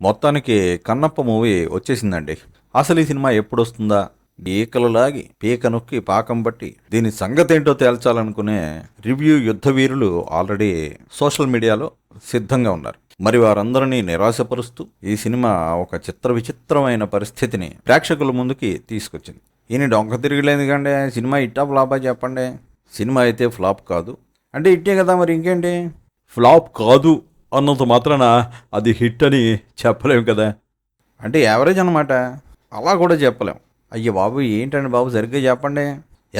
మొత్తానికి కన్నప్ప మూవీ వచ్చేసిందండి. అసలు ఈ సినిమా ఎప్పుడొస్తుందా? ఈకలు లాగి పీక నొక్కి పాకం బట్టి దీని సంగతేంటో తేల్చాలనుకునే రివ్యూ యుద్ధ వీరులు ఆల్రెడీ సోషల్ మీడియాలో సిద్ధంగా ఉన్నారు. మరి వారందరినీ నిరాశపరుస్తూ ఈ సినిమా ఒక చిత్ర విచిత్రమైన పరిస్థితిని ప్రేక్షకుల ముందుకి తీసుకొచ్చింది. ఈయన డొంక తిరిగిలేదు కండి, సినిమా ఇట్టా ఫ్లాపా చెప్పండి. సినిమా అయితే ఫ్లాప్ కాదు అంటే ఇట్టే కదా, మరి ఇంకేంటి? ఫ్లాప్ కాదు అన్నంత మాత్రాన అది హిట్ అని చెప్పలేము కదా. అంటే యావరేజ్ అనమాట, అలా కూడా చెప్పలేం. అయ్యో బాబు, ఏంటండి బాబు సరిగ్గా చెప్పండి.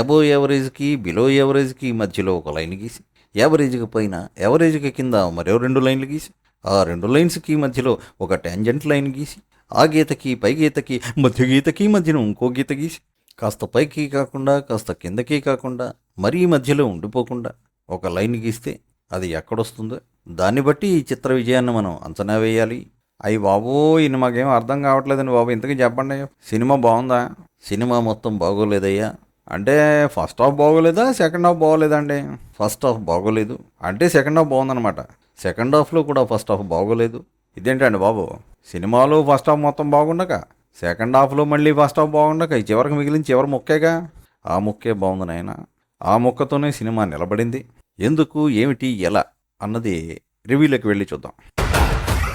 అబోవ్ యావరేజ్కి బిలో యావరేజ్కి మధ్యలో ఒక లైన్ గీసి, యావరేజ్కి పైన యావరేజ్కి కింద మరో 2 లైన్లు గీసి, ఆ 2 లైన్స్కి మధ్యలో ఒక ట్యాంజెంట్ లైన్ గీసి, ఆ గీతకి పై గీతకి మధ్య గీతకి మధ్యన ఇంకో గీత గీసి, కాస్త పైకి కాకుండా కాస్త కిందకి కాకుండా మరీ మధ్యలో ఉండిపోకుండా ఒక లైన్ గీస్తే అది ఎక్కడొస్తుందో దాన్ని బట్టి ఈ చిత్ర విజయాన్ని మనం అంచనా వేయాలి. అయ్యి బాబు, ఇన్ని మాకేం అర్థం కావట్లేదండి బాబు, ఇంతకీ చెప్పండి. సినిమా బాగుందా? సినిమా మొత్తం బాగోలేదయ్యా అంటే ఫస్ట్ హాఫ్ బాగోలేదా, సెకండ్ హాఫ్ బాగోలేదండి? ఫస్ట్ హాఫ్ బాగోలేదు అంటే సెకండ్ హాఫ్ బాగుందనమాట. సెకండ్ హాఫ్లో కూడా ఫస్ట్ హాఫ్ బాగోలేదు. ఇదేంటండి బాబు, సినిమాలో ఫస్ట్ హాఫ్ మొత్తం బాగుండక సెకండ్ హాఫ్లో మళ్ళీ ఫస్ట్ హాఫ్ బాగుండక ఈ చివరికి మిగిలిన చివరి ముక్కేగా. ఆ ముక్కే బాగుంది నాయన. ఆ ముక్కతోనే సినిమా నిలబడింది. ఎందుకు, ఏమిటి, ఎలా అన్నది రివ్యూలోకి వెళ్ళి చూద్దాం.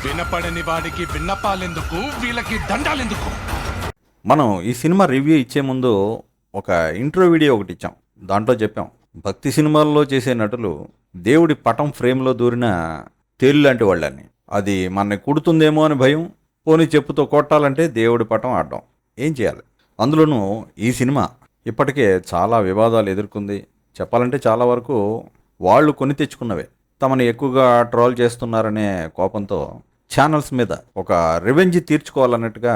వినపడని వాడికి విన్నపాలెందుకు, వీళ్ళకి దండాలెందుకు? మనం ఈ సినిమా రివ్యూ ఇచ్చే ముందు ఒక ఇంట్రో వీడియో ఒకటి ఇచ్చాం. దాంట్లో చెప్పాం, భక్తి సినిమాల్లో చేసే నటులు దేవుడి పటం ఫ్రేమ్లో దూరిన తేలు లాంటి వాళ్ళని. అది మనని కుడుతుందేమో అని భయం, పోనీ చెప్పుతో కొట్టాలంటే దేవుడి పటం ఆడడం. ఏం చేయాలి? అందులోనూ ఈ సినిమా ఇప్పటికే చాలా వివాదాలు ఎదుర్కొంది. చెప్పాలంటే చాలా వరకు వాళ్ళు కొని తెచ్చుకున్నవే. తమని ఎక్కువగా ట్రోల్ చేస్తున్నారనే కోపంతో ఛానల్స్ మీద ఒక రివెంజ్ తీర్చుకోవాలన్నట్టుగా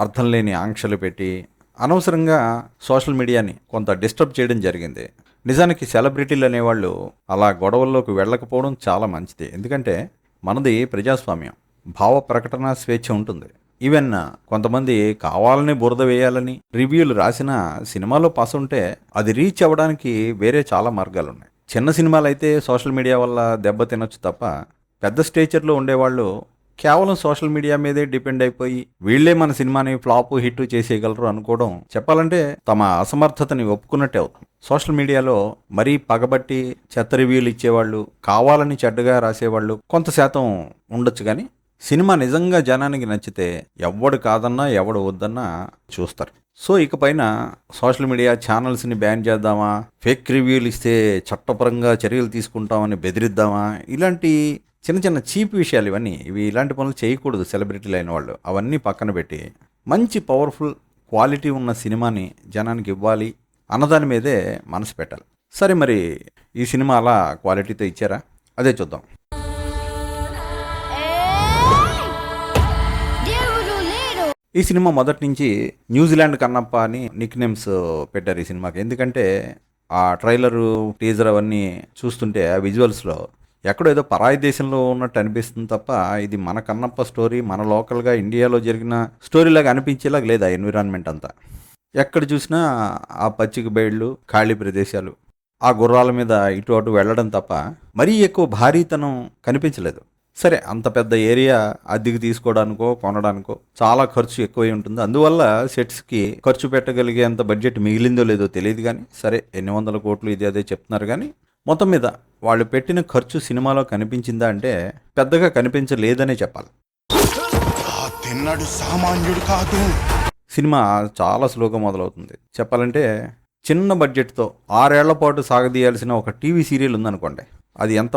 అర్థం లేని ఆంక్షలు పెట్టి అనవసరంగా సోషల్ మీడియాని కొంత డిస్టర్బ్ చేయడం జరిగింది. నిజానికి సెలబ్రిటీలు అనేవాళ్ళు అలా గొడవల్లోకి వెళ్ళకపోవడం చాలా మంచిది. ఎందుకంటే మనది ప్రజాస్వామ్యం, భావ ప్రకటన స్వేచ్ఛ ఉంటుంది. ఈవెన్ కొంతమంది కావాలని బురద వేయాలని రివ్యూలు రాసిన సినిమాలో పసుంటే అది రీచ్ అవ్వడానికి వేరే చాలా మార్గాలు ఉన్నాయి. చిన్న సినిమాలు అయితే సోషల్ మీడియా వల్ల దెబ్బ తినొచ్చు తప్ప, పెద్ద స్టేచర్లో ఉండేవాళ్ళు కేవలం సోషల్ మీడియా మీదే డిపెండ్ అయిపోయి వీళ్లే మన సినిమాని ఫ్లాప్ హిట్ చేసేయగలరు అనుకోవడం చెప్పాలంటే తమ అసమర్థతని ఒప్పుకున్నట్టే అవుతుంది. సోషల్ మీడియాలో మరీ పగబట్టి చెత్త రివ్యూలు ఇచ్చేవాళ్ళు, కావాలని చెడ్డగా రాసేవాళ్ళు కొంత శాతం ఉండొచ్చు, కానీ సినిమా నిజంగా జనానికి నచ్చితే ఎవడు కాదన్నా ఎవడు వద్దన్నా చూస్తారు. సో ఇకపైన సోషల్ మీడియా ఛానల్స్ని బ్యాన్ చేద్దామా, ఫేక్ రివ్యూలు ఇస్తే చట్టపరంగా చర్యలు తీసుకుంటామని బెదిరిద్దామా, ఇలాంటి చిన్న చిన్న చీప్ విషయాలు ఇలాంటి పనులు చేయకూడదు. సెలబ్రిటీలు అయిన వాళ్ళు అవన్నీ పక్కన పెట్టి మంచి పవర్ఫుల్ క్వాలిటీ ఉన్న సినిమాని జనానికి ఇవ్వాలి అన్నదాని మీదే మనసు పెట్టాలి. సరే, మరి ఈ సినిమా అలా క్వాలిటీతో ఇచ్చారా? అదే చూద్దాం. ఈ సినిమా మొదటి నుంచి న్యూజిలాండ్ కన్నప్ప అని నిక్ నేమ్స్ పెట్టారు ఈ సినిమాకి. ఎందుకంటే ఆ ట్రైలరు, టీజర్ అవన్నీ చూస్తుంటే ఆ విజువల్స్లో ఎక్కడో ఏదో పరాయి దేశంలో ఉన్నట్టు అనిపిస్తుంది తప్ప ఇది మన కన్నప్ప స్టోరీ, మన లోకల్గా ఇండియాలో జరిగిన స్టోరీలాగా అనిపించేలాగా లేదు ఆ ఎన్విరాన్మెంట్ అంతా. ఎక్కడ చూసినా ఆ పచ్చిక బయళ్ళు, ఖాళీ ప్రదేశాలు, ఆ గుర్రాల మీద ఇటు అటు వెళ్ళడం తప్ప మరీ ఎక్కువ భారీతనం కనిపించలేదు. సరే, అంత పెద్ద ఏరియా అద్దెకి తీసుకోవడానికో కొనడానికో చాలా ఖర్చు ఎక్కువై ఉంటుంది. అందువల్ల సెట్స్కి ఖర్చు పెట్టగలిగేంత బడ్జెట్ మిగిలిందో లేదో తెలియదు, కానీ సరే ఎన్ని వందల కోట్లు ఇది అదే చెప్తున్నారు. కానీ మొత్తం మీద వాళ్ళు పెట్టిన ఖర్చు సినిమాలో కనిపించిందా అంటే పెద్దగా కనిపించలేదనే చెప్పాలి. సామాన్యుడు కాదు. సినిమా చాలా స్లోగా మొదలవుతుంది. చెప్పాలంటే చిన్న బడ్జెట్తో 6 ఏళ్ల పాటు సాగదీయాల్సిన ఒక టీవీ సీరియల్ ఉందనుకోండి, అది ఎంత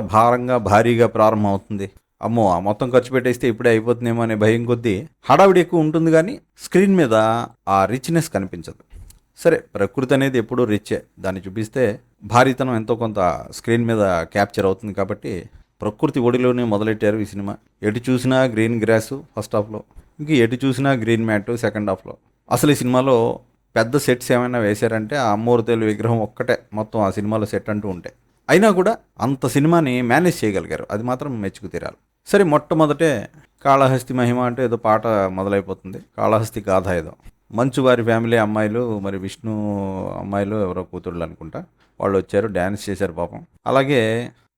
భారీగా ప్రారంభం అవుతుంది. అమ్మో, ఆ మొత్తం ఖర్చు పెట్టేస్తే ఇప్పుడే అయిపోతుందేమో అనే భయం కొద్దీ హడావిడి ఎక్కువ ఉంటుంది, కానీ స్క్రీన్ మీద ఆ రిచ్నెస్ కనిపించదు. సరే, ప్రకృతి అనేది ఎప్పుడూ రిచ్చే, దాన్ని చూపిస్తే భారీతనం ఎంతో కొంత స్క్రీన్ మీద క్యాప్చర్ అవుతుంది. కాబట్టి ప్రకృతి ఒడిలోనే మొదలెట్టారు ఈ సినిమా. ఎటు చూసినా గ్రీన్ గ్రాసు ఫస్ట్ హాఫ్లో, ఇంక ఎటు చూసినా గ్రీన్ మ్యాట్ సెకండ్ హాఫ్లో. అసలు ఈ సినిమాలో పెద్ద సెట్స్ ఏమైనా వేశారంటే ఆ అమ్మోరుతేలు విగ్రహం ఒక్కటే మొత్తం ఆ సినిమాలో సెట్ అంటూ ఉంటే, అయినా కూడా అంత సినిమాని మేనేజ్ చేయగలిగారు. అది మాత్రం మెచ్చుకు తీరాలి. సరే, మొట్టమొదటే కాళహస్తి మహిమ అంటే ఏదో పాట మొదలైపోతుంది. కాళహస్తి గాథ ఏదో, మంచు వారి ఫ్యామిలీ అమ్మాయిలు, మరి విష్ణు అమ్మాయిలు ఎవరో కూతుళ్ళు అనుకుంటా, వాళ్ళు వచ్చారు, డ్యాన్స్ చేశారు పాపం. అలాగే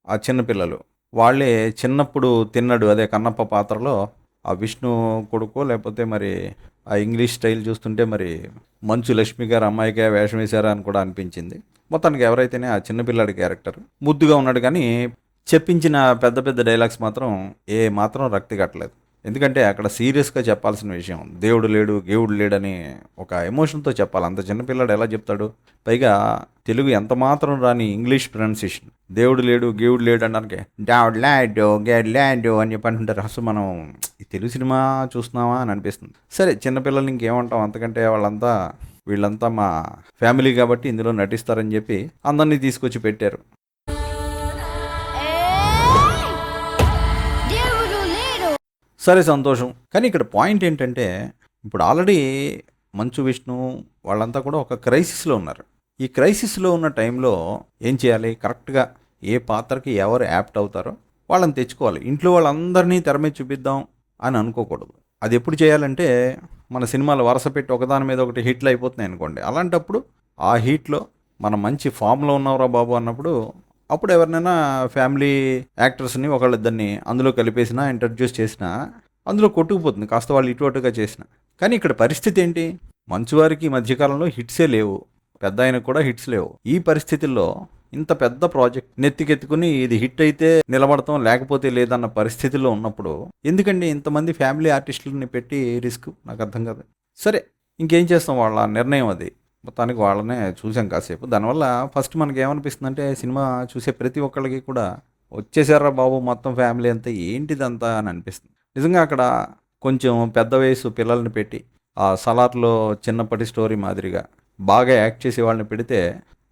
ఆ చిన్నపిల్లలు వాళ్ళే చిన్నప్పుడు తిన్నడు, అదే కన్నప్ప పాత్రలో ఆ విష్ణు కొడుకో లేకపోతే మరి ఆ ఇంగ్లీష్ స్టైల్ చూస్తుంటే మరి మంచు లక్ష్మి గారు అమ్మాయిగా వేషం వేశారా అని కూడా అనిపించింది. మొత్తానికి ఎవరైతేనే ఆ చిన్నపిల్లాడి క్యారెక్టర్ ముద్దుగా ఉన్నాడు, కానీ చెప్పించిన పెద్ద పెద్ద డైలాగ్స్ మాత్రం ఏ మాత్రం రక్తి కట్టలేదు. ఎందుకంటే అక్కడ సీరియస్గా చెప్పాల్సిన విషయం, దేవుడు లేడు గేవుడు లేడని ఒక ఎమోషన్తో చెప్పాలి. అంత చిన్నపిల్లాడు ఎలా చెప్తాడు? పైగా తెలుగు ఎంత మాత్రం రాని ఇంగ్లీష్ ప్రొనౌన్సియేషన్, దేవుడు లేడు గేవుడు లేడు అనడానికి డాడ్ ల్యాడ్ గేడ్ ల్యాడ్ అని చెప్పి అంటుంటారు. అసలు మనం ఈ తెలుగు సినిమా చూస్తున్నామా అని అనిపిస్తుంది. సరే, చిన్నపిల్లల్ని ఇంకేమంటాం, అంతకంటే వీళ్ళంతా మా ఫ్యామిలీ కాబట్టి ఇందులో నటిస్తారని చెప్పి అందరినీ తీసుకొచ్చి పెట్టారు. సరే, సంతోషం. కానీ ఇక్కడ పాయింట్ ఏంటంటే, ఇప్పుడు ఆల్రెడీ మంచు విష్ణు వాళ్ళంతా కూడా ఒక క్రైసిస్లో ఉన్నారు. ఈ క్రైసిస్లో ఉన్న టైంలో ఏం చేయాలి? కరెక్ట్గా ఏ పాత్రకి ఎవరు యాప్ట్ అవుతారో వాళ్ళని తెచ్చుకోవాలి. ఇంట్లో వాళ్ళందరినీ తెర మీద చూపిద్దాం అని అనుకోకూడదు. అది ఎప్పుడు చేయాలంటే, మన సినిమాలు వరుస పెట్టి ఒకదాని మీద ఒకటి హిట్లు అయిపోతున్నాయి అనుకోండి, అలాంటప్పుడు ఆ హీట్లో మనం మంచి ఫామ్లో ఉన్నవరా బాబు అన్నప్పుడు అప్పుడు ఎవరినైనా ఫ్యామిలీ యాక్టర్స్ని ఒకళ్ళిద్దరిని అందులో కలిపేసినా ఇంట్రడ్యూస్ చేసినా అందులో కొట్టుకుపోతుంది, కాస్త వాళ్ళు ఇటు అటుగా చేసిన. కానీ ఇక్కడ పరిస్థితి ఏంటి? మంచువారికి మధ్యకాలంలో హిట్సే లేవు, పెద్ద ఆయనకు కూడా హిట్స్ లేవు. ఈ పరిస్థితుల్లో ఇంత పెద్ద ప్రాజెక్ట్ నెత్తికెత్తుకుని ఇది హిట్ అయితే నిలబడతాం లేకపోతే లేదన్న పరిస్థితుల్లో ఉన్నప్పుడు ఎందుకండి ఇంతమంది ఫ్యామిలీ ఆర్టిస్టులని పెట్టి రిస్క్? నాకు అర్థం కాదు. సరే, ఇంకేం చేస్తాం, వాళ్ళ నిర్ణయం అది. మొత్తానికి వాళ్ళనే చూసాం కాసేపు. దానివల్ల ఫస్ట్ మనకి ఏమనిపిస్తుందంటే, సినిమా చూసే ప్రతి ఒక్కళ్ళకి కూడా వచ్చేసారా బాబు మొత్తం ఫ్యామిలీ అంతా ఏంటిదంతా అని అనిపిస్తుంది. నిజంగా అక్కడ కొంచెం పెద్ద వయసు పిల్లల్ని పెట్టి ఆ సలార్లో చిన్నప్పటి స్టోరీ మాదిరిగా బాగా యాక్ట్ చేసే వాళ్ళని పెడితే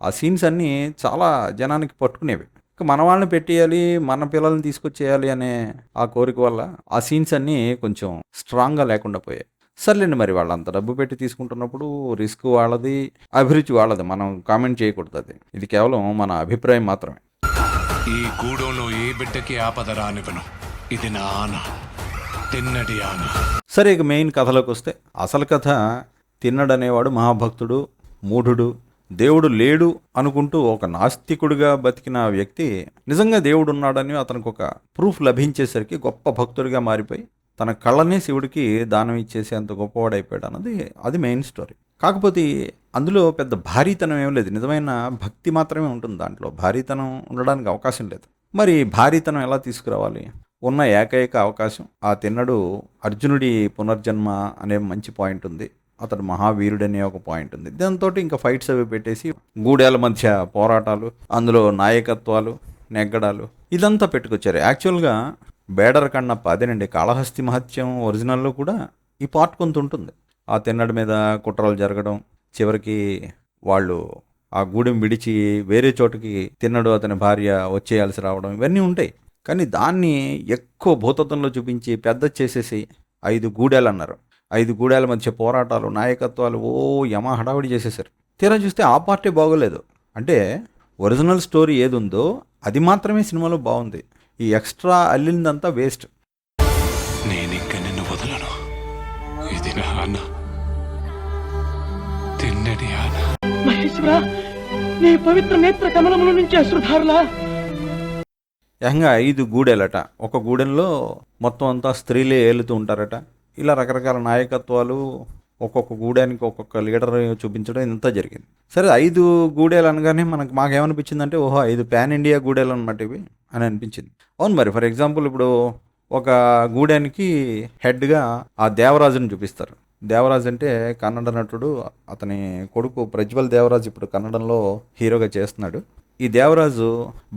ఆ సీన్స్ అన్నీ చాలా జనానికి పట్టుకునేవి. మన వాళ్ళని పెట్టేయాలి, మన పిల్లల్ని తీసుకొచ్చేయాలి అనే ఆ కోరిక వల్ల ఆ సీన్స్ అన్నీ కొంచెం స్ట్రాంగ్గా లేకుండా పోయాయి. సర్లేండి, మరి వాళ్ళంత డబ్బు పెట్టి తీసుకుంటున్నప్పుడు రిస్క్ వాళ్ళది, అభిరుచి వాళ్ళది, మనం కామెంట్ చేయకూడదు. అది ఇది కేవలం మన అభిప్రాయం మాత్రమే. ఈ గూడెంలో ఏ బిడ్డకి ఆపద రానివ్వను. ఇది నా ఆన, తిన్నడి ఆన. సరే, ఇక మెయిన్ కథలోకి వస్తే, అసలు కథ తిన్నడు అనేవాడు మహాభక్తుడు, మూఢుడు, దేవుడు లేడు అనుకుంటూ ఒక నాస్తికుడిగా బతికిన వ్యక్తి నిజంగా దేవుడు ఉన్నాడని అతనికి ఒక ప్రూఫ్ లభించేసరికి గొప్ప భక్తుడిగా మారిపోయి తన కళ్ళనే శివుడికి దానం ఇచ్చేసేంత గొప్పవాడైపోయాడు అన్నది అది మెయిన్ స్టోరీ. కాకపోతే అందులో పెద్ద భారీతనం ఏం లేదు, నిజమైన భక్తి మాత్రమే ఉంటుంది. దాంట్లో భారీతనం ఉండడానికి అవకాశం లేదు. మరి భారీతనం ఎలా తీసుకురావాలి? ఉన్న ఏకైక అవకాశం ఆ తిన్నడు అర్జునుడి పునర్జన్మ అనే మంచి పాయింట్ ఉంది, అతడు మహావీరుడనే ఒక పాయింట్ ఉంది. దాంతో ఇంకా ఫైట్స్ అవి పెట్టేసి గూడెల మధ్య పోరాటాలు, అందులో నాయకత్వాలు, నెగ్గడాలు ఇదంతా పెట్టుకొచ్చారు. యాక్చువల్గా బేడర కన్నప్ప అదేనండి కాళహస్తి మహత్యం ఒరిజినల్లో కూడా ఈ పార్ట్ కొంత ఉంటుంది. ఆ తిన్నడి మీద కుట్రలు జరగడం, చివరికి వాళ్ళు ఆ గూడెం విడిచి వేరే చోటుకి తిన్నడు అతని భార్య వచ్చేయాల్సి రావడం, ఇవన్నీ ఉంటాయి. కానీ దాన్ని ఎక్కువ భూతత్వంలో చూపించి పెద్ద చేసేసి 5 గూడెలు అన్నారు. 5 గూడెల మధ్య పోరాటాలు, నాయకత్వాలు యమ హడావిడి చేసేసారు. తీరా చూస్తే ఆ పార్టీ బాగోలేదు. అంటే ఒరిజినల్ స్టోరీ ఏది ఉందో అది మాత్రమే సినిమాలో బాగుంది. ఈ ఎక్స్ట్రా అల్లిందంతా వేస్ట్. నేను ఇంక నిన్ను వదలను. ఇది నా ఆన, తిన్నడి ఆన. మహేశ్వర, నీ పవిత్ర నేత్ర కమలముల నుంచి అశ్రుధారులా. ఏకంగా 5 గూడెలట. ఒక గూడెంలో మొత్తం అంతా స్త్రీలే ఏలుతూ ఉంటారట. ఇలా రకరకాల నాయకత్వాలు, ఒక్కొక్క గూడానికి ఒక్కొక్క లీడర్ చూపించడం ఇంత జరిగింది. సరే, 5 గూడెలు అనగానే మాకేమనిపించిందంటే, ఓహో 5 పాన్ ఇండియా గూడెలు అనమాట ఇవి అని అనిపించింది. అవును, మరి ఫర్ ఎగ్జాంపుల్ ఇప్పుడు ఒక గూడానికి హెడ్గా ఆ దేవరాజుని చూపిస్తారు. దేవరాజు అంటే కన్నడ నటుడు, అతని కొడుకు ప్రజ్వల్ దేవరాజు ఇప్పుడు కన్నడంలో హీరోగా చేస్తున్నాడు. ఈ దేవరాజు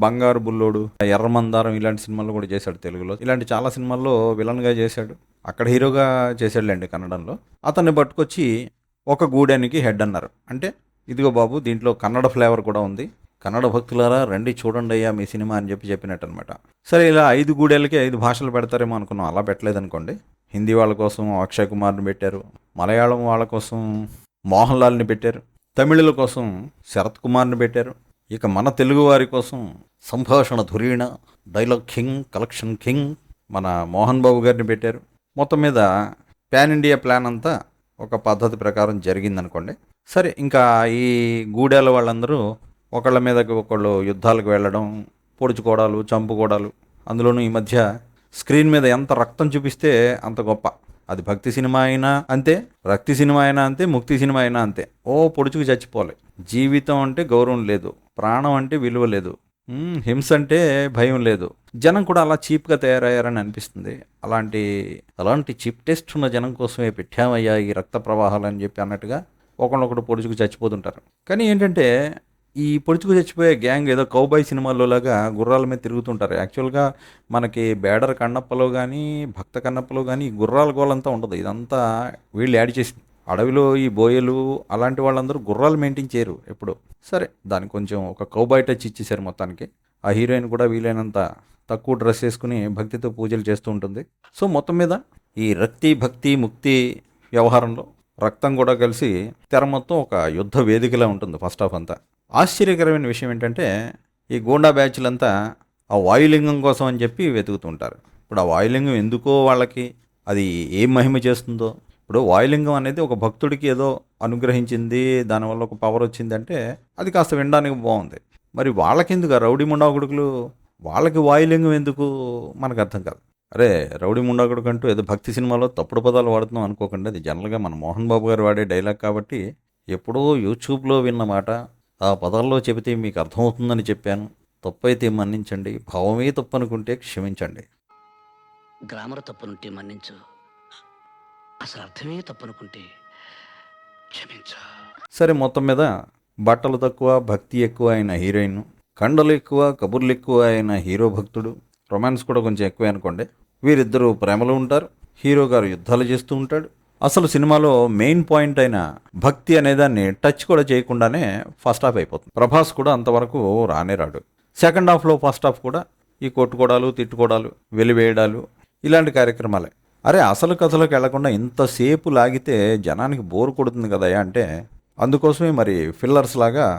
బంగారు బుల్లోడు, ఎర్రమందారం ఇలాంటి సినిమాల్లో కూడా చేశాడు తెలుగులో. ఇలాంటి చాలా సినిమాల్లో విలన్గా చేశాడు, అక్కడ హీరోగా చేశాడులేండి కన్నడంలో. అతన్ని పట్టుకొచ్చి ఒక గూడానికి హెడ్ అన్నారు. అంటే ఇదిగో బాబు, దీంట్లో కన్నడ ఫ్లేవర్ కూడా ఉంది, కన్నడ భక్తులారా రండి చూడండి అయ్యా మీ సినిమా అని చెప్పినట్టు అనమాట. సరే, ఇలా 5 గూడెలకి 5 భాషలు పెడతారేమో అనుకున్నాం. అలా పెట్టలేదనుకోండి. హిందీ వాళ్ళ కోసం అక్షయ్ కుమార్ని పెట్టారు, మలయాళం వాళ్ళ కోసం మోహన్ లాల్ని పెట్టారు, తమిళుల కోసం శరత్ కుమార్ని పెట్టారు, ఇక మన తెలుగు వారి కోసం సంభాషణ ధురీణ, డైలాగ్ కింగ్, కలెక్షన్ కింగ్ మన మోహన్ బాబు గారిని పెట్టారు. మొత్తం మీద పాన్ ఇండియా ప్లాన్ అంతా ఒక పద్ధతి ప్రకారం జరిగిందనుకోండి. సరే, ఇంకా ఈ గూడెల వాళ్ళందరూ ఒకళ్ళ మీదకి ఒకళ్ళు యుద్ధాలకు వెళ్ళడం, పొడుచుకోవడాలు, చంపుకోవడాలు, అందులోనూ ఈ మధ్య స్క్రీన్ మీద ఎంత రక్తం చూపిస్తే అంత గొప్ప. అది భక్తి సినిమా అయినా అంతే, రక్తి సినిమా అయినా అంతే, ముక్తి సినిమా అయినా అంతే. ఓ పొడుచుకు చచ్చిపోవాలి. జీవితం అంటే గౌరవం లేదు, ప్రాణం అంటే విలువ లేదు, హింస అంటే భయం లేదు. జనం కూడా అలా చీప్గా తయారయ్యారని అనిపిస్తుంది. అలాంటి చీప్ టెస్ట్ ఉన్న జనం కోసమే పెట్టామయ్యా ఈ రక్త ప్రవాహాలు అని చెప్పి అన్నట్టుగా ఒకళ్ళొకడు పొడుచుకు చచ్చిపోతుంటారు. కానీ ఏంటంటే ఈ పొడుచుకు చచ్చిపోయే గ్యాంగ్ ఏదో కౌబాయ్ సినిమాల్లో లాగా గుర్రాల మీద తిరుగుతుంటారు. యాక్చువల్గా మనకి బేడర్ కన్నప్పలో కానీ భక్త కన్నప్పలో కానీ ఈ గుర్రాల గోలంతా ఉండదు. ఇదంతా వీళ్ళు యాడ్ చేసింది. అడవిలో ఈ బోయలు అలాంటి వాళ్ళందరూ గుర్రాలు మెయింటైన్ చేయరు ఎప్పుడు. సరే, దానికి కొంచెం ఒక కౌబాయ్ టచ్ ఇచ్చేసారు మొత్తానికి. ఆ హీరోయిన్ కూడా వీలైనంత తక్కువ డ్రెస్ వేసుకుని భక్తితో పూజలు చేస్తూ ఉంటుంది. సో మొత్తం మీద ఈ రక్తి భక్తి ముక్తి వ్యవహారంలో రక్తం కూడా కలిసి తెర మొత్తం ఒక యుద్ధ వేదికలా ఉంటుంది ఫస్ట్ హాఫ్ అంతా. ఆశ్చర్యకరమైన విషయం ఏంటంటే ఈ గూండా బ్యాచ్లంతా ఆ వాయులింగం కోసం అని చెప్పి వెతుకుతుంటారు. ఇప్పుడు ఆ వాయులింగం ఎందుకో వాళ్ళకి అది ఏం మహిమ చేస్తుందో. ఇప్పుడు వాయులింగం అనేది ఒక భక్తుడికి ఏదో అనుగ్రహించింది, దానివల్ల ఒక పవర్ వచ్చిందంటే అది కాస్త వినడానికి బాగుంది. మరి వాళ్ళకెందుకు ఆ రౌడీ ముండాకుడుకులు, వాళ్ళకి వాయులింగం ఎందుకు మనకు అర్థం కాదు. అరే, రౌడీ ముండాకుడుకు అంటూ ఏదో భక్తి సినిమాలో తప్పుడు పదాలు వాడుతున్నాం అనుకోకండి. అది జనరల్గా మన మోహన్ బాబు గారు వాడే డైలాగ్ కాబట్టి ఎప్పుడో యూట్యూబ్లో విన్న మాట. ఆ పదాల్లో చెబితే మీకు అర్థమవుతుందని చెప్పాను. తప్పైతే మన్నించండి, భావమే తప్పు అనుకుంటే క్షమించండి. గ్రామర్ తప్పునుంటే మన్నించు, అసలు అర్థమే తప్పనుకుంటే క్షమించు. సరే, మొత్తం మీద బట్టలు తక్కువ భక్తి ఎక్కువ అయిన హీరోయిన్, కండలు ఎక్కువ కబుర్లు ఎక్కువ అయిన హీరో భక్తుడు, రొమాన్స్ కూడా కొంచెం ఎక్కువే అనుకోండి. వీరిద్దరూ ప్రేమలో ఉంటారు. హీరో గారు యుద్ధాలు చేస్తూ ఉంటాడు. అసలు సినిమాలో మెయిన్ పాయింట్ అయిన భక్తి అనేదాన్ని టచ్ కూడా చేయకుండానే ఫస్ట్ హాఫ్ అయిపోతుంది. ప్రభాస్ కూడా అంతవరకు రానే రాడు. సెకండ్ హాఫ్లో ఫస్ట్ హాఫ్ కూడా ఈ కొట్టుకోవడాలు తిట్టుకోవడాలు వెలివేయడాలు ఇలాంటి కార్యక్రమాలే. అరే, అసలు కథలోకి వెళ్లకుండా ఇంతసేపు లాగితే జనానికి బోర్ కొడుతుంది కదయ్యా అంటే అందుకోసమే మరి ఫిల్లర్స్ లాగా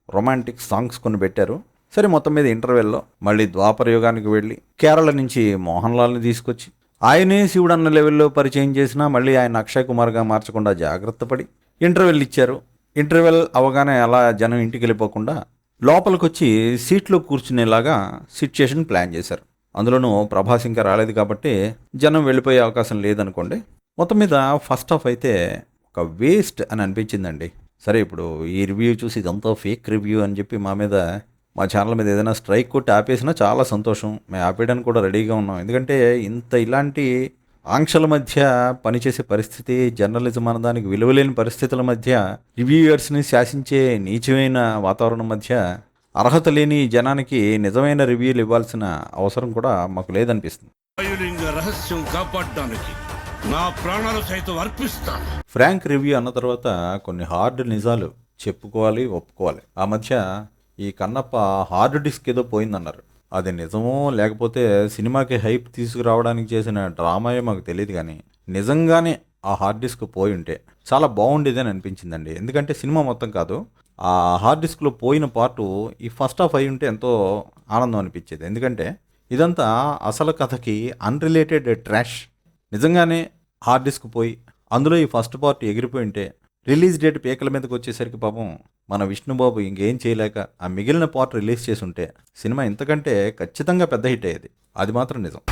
రొమాంటిక్ సాంగ్స్ కొన్ని పెట్టారు. సరే, మొత్తం మీద ఇంటర్వెల్లో మళ్ళీ ద్వాపర యుగానికి వెళ్ళి కేరళ నుంచి మోహన్ లాల్ని తీసుకొచ్చి ఆయనే శివుడు అన్న లెవెల్లో పరిచయం చేసినా మళ్ళీ ఆయన అక్షయ్ కుమార్గా మార్చకుండా జాగ్రత్త పడి ఇంటర్వెల్ ఇచ్చారు. ఇంటర్వెల్ అవగానే అలా జనం ఇంటికి వెళ్ళిపోకుండా లోపలికి వచ్చి సీట్లో కూర్చునేలాగా సిచ్యుయేషన్ ప్లాన్ చేశారు. అందులోనూ ప్రభాస్ ఇంకా రాలేదు కాబట్టి జనం వెళ్ళిపోయే అవకాశం లేదనుకోండి. మొత్తం మీద ఫస్ట్ హాఫ్ అయితే ఒక వేస్ట్ అని అనిపించిందండి. సరే, ఇప్పుడు ఈ రివ్యూ చూసి ఇదంతా ఫేక్ రివ్యూ అని చెప్పి మా ఛానల్ మీద ఏదైనా స్ట్రైక్ కొట్టి ఆపేసినా చాలా సంతోషం. మేము ఆపేయడానికి కూడా రెడీగా ఉన్నాం. ఎందుకంటే ఇలాంటి ఆంక్షల మధ్య పనిచేసే పరిస్థితి, జర్నలిజం అన్నదానికి విలువలేని పరిస్థితుల మధ్య, రివ్యూయర్స్ని శాసించే నీచమైన వాతావరణం మధ్య అర్హత లేని జనానికి నిజమైన రివ్యూలు ఇవ్వాల్సిన అవసరం కూడా మాకు లేదనిపిస్తుంది. వాయులింగ రహస్యం కాపాడడానికి నా ప్రాణాలు సైతం అర్పిస్తాను. ఫ్రాంక్ రివ్యూ అన్న తర్వాత కొన్ని హార్డ్ నిజాలు చెప్పుకోవాలి, ఒప్పుకోవాలి. ఆ మధ్య ఈ కన్నప్ప హార్డ్ డిస్క్ ఏదో పోయిందన్నారు. అది నిజమో లేకపోతే సినిమాకి హైప్ తీసుకురావడానికి చేసిన డ్రామాయో మాకు తెలియదు, కానీ నిజంగానే ఆ హార్డ్ డిస్క్ పోయి ఉంటే చాలా బాగుండేదని అనిపించిందండి. ఎందుకంటే సినిమా మొత్తం కాదు, ఆ హార్డ్ డిస్క్లో పోయిన పార్టు ఈ ఫస్ట్ హాఫ్ అయి ఉంటే ఎంతో ఆనందం అనిపించేది. ఎందుకంటే ఇదంతా అసలు కథకి అన్రిలేటెడ్ ట్రాష్. నిజంగానే హార్డ్ డిస్క్ పోయి అందులో ఈ ఫస్ట్ పార్ట్ ఎగిరిపోయి ఉంటే రిలీజ్ డేట్ పీకల మీదకి వచ్చేసరికి పాపం మన విష్ణుబాబు ఇంకేం చేయలేక ఆ మిగిలిన పార్ట్ రిలీజ్ చేసి ఉంటే సినిమా ఇంతకంటే ఖచ్చితంగా పెద్ద హిట్ అయ్యేది. అది మాత్రం నిజం.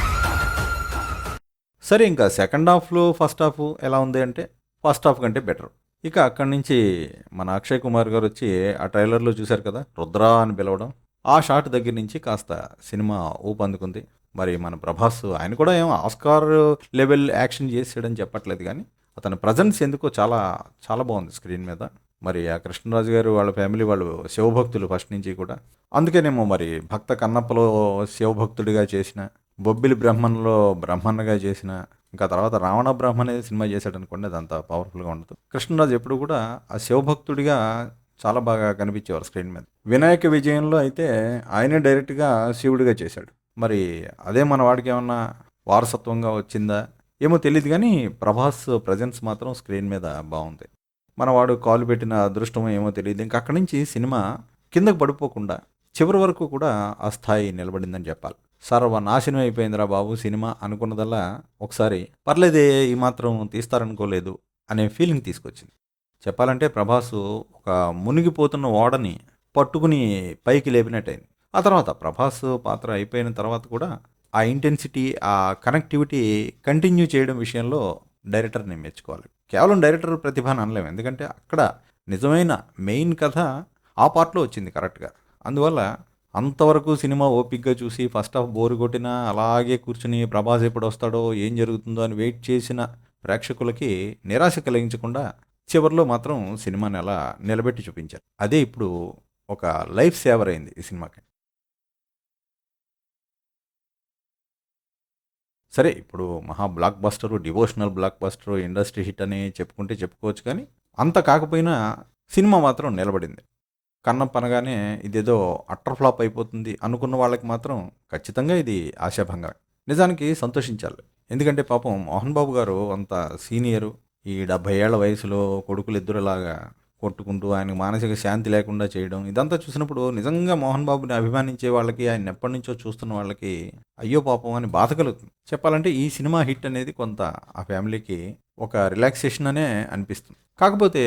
సరే, ఇంకా సెకండ్ హాఫ్లో ఫస్ట్ హాఫ్ ఎలా ఉంది అంటే ఫస్ట్ హాఫ్ కంటే బెటర్. ఇక అక్కడి నుంచి మన అక్షయ్ కుమార్ గారు వచ్చి ఆ ట్రైలర్లో చూశారు కదా, రుద్రా అని పిలవడం, ఆ షాట్ దగ్గర నుంచి కాస్త సినిమా ఊపందుకుంది. మరి మన ప్రభాస్, ఆయన కూడా ఏమో ఆస్కార్ లెవెల్ యాక్షన్ చేసాడని చెప్పట్లేదు, కానీ అతని ప్రజెన్స్ ఎందుకో చాలా చాలా బాగుంది స్క్రీన్ మీద. మరి ఆ కృష్ణరాజు గారు వాళ్ళ ఫ్యామిలీ వాళ్ళు శివభక్తులు ఫస్ట్ నుంచి కూడా. అందుకేనేమో మరి భక్త కన్నప్పలో శివభక్తుడిగా చేసిన, బొబ్బిలి బ్రహ్మన్లో బ్రహ్మన్నగా చేసిన, ఇంకా తర్వాత రావణ బ్రహ్మ అనేది సినిమా చేశాడు అనుకోండి, అది అంత పవర్ఫుల్గా ఉండదు. కృష్ణరాజు ఎప్పుడు కూడా ఆ శివభక్తుడిగా చాలా బాగా కనిపించేవారు స్క్రీన్ మీద. వినాయక విజయంలో అయితే ఆయనే డైరెక్ట్గా శివుడిగా చేశాడు. మరి అదే మన వాడికి ఏమన్నా వారసత్వంగా వచ్చిందా ఏమో తెలియదు, కానీ ప్రభాస్ ప్రజెన్స్ మాత్రం స్క్రీన్ మీద బాగుంది. మనవాడు కాలు పెట్టిన అదృష్టమో ఏమో తెలియదు. ఇంకా అక్కడి నుంచి సినిమా కిందకు పడిపోకుండా చివరి వరకు కూడా ఆ స్థాయి నిలబడిందని చెప్పాలి. సర్వనాశనం అయిపోయిందిరా బాబు సినిమా అనుకున్నదల్లా ఒకసారి పర్లేదే ఈ మాత్రం తీస్తారనుకోలేదు అనే ఫీలింగ్ తీసుకొచ్చింది. చెప్పాలంటే ప్రభాస్ ఒక మునిగిపోతున్న ఓడని పట్టుకుని పైకి లేపినట్టయింది. ఆ తర్వాత ప్రభాస్ పాత్ర అయిపోయిన తర్వాత కూడా ఆ ఇంటెన్సిటీ, ఆ కనెక్టివిటీ కంటిన్యూ చేయడం విషయంలో డైరెక్టర్ని మెచ్చుకోవాలి. కేవలం డైరెక్టర్ ప్రతిభ అని అనలేము, ఎందుకంటే అక్కడ నిజమైన మెయిన్ కథ ఆ పార్ట్లో వచ్చింది కరెక్ట్గా. అందువల్ల అంతవరకు సినిమా ఓపిక్గా చూసి ఫస్ట్ హాఫ్ బోరు కొట్టినా అలాగే కూర్చుని ప్రభాస్ ఎప్పుడు వస్తాడో ఏం జరుగుతుందో అని వెయిట్ చేసిన ప్రేక్షకులకి నిరాశ కలిగించకుండా చివరిలో మాత్రం సినిమాని అలా నిలబెట్టి చూపించారు. అదే ఇప్పుడు ఒక లైఫ్ సేవర్ అయింది ఈ సినిమాకి. సరే, ఇప్పుడు మహా blockbuster, devotional blockbuster, industry hit అని చెప్పుకుంటే చెప్పుకోవచ్చు, కానీ అంత కాకపోయినా సినిమా మాత్రం నిలబడింది. కన్నప్ప అనగానే ఇదేదో అట్టర్ ఫ్లాప్ అయిపోతుంది అనుకున్న వాళ్ళకి మాత్రం ఖచ్చితంగా ఇది ఆశాభంగమే. నిజానికి సంతోషించాలి, ఎందుకంటే పాపం మోహన్ బాబు గారు అంత సీనియరు, ఈ 70 ఏళ్ల వయసులో కొడుకులు ఇద్దరులాగా కొట్టుకుంటూ ఆయనకు మానసిక శాంతి లేకుండా చేయడం, ఇదంతా చూసినప్పుడు నిజంగా మోహన్ బాబుని అభిమానించే వాళ్ళకి, ఆయన ఎప్పటి నుంచో చూస్తున్న వాళ్ళకి అయ్యో పాపం అని బాధ కలుగుతుంది. చెప్పాలంటే ఈ సినిమా హిట్ అనేది కొంత ఆ ఫ్యామిలీకి ఒక రిలాక్సేషన్ అనే అనిపిస్తుంది. కాకపోతే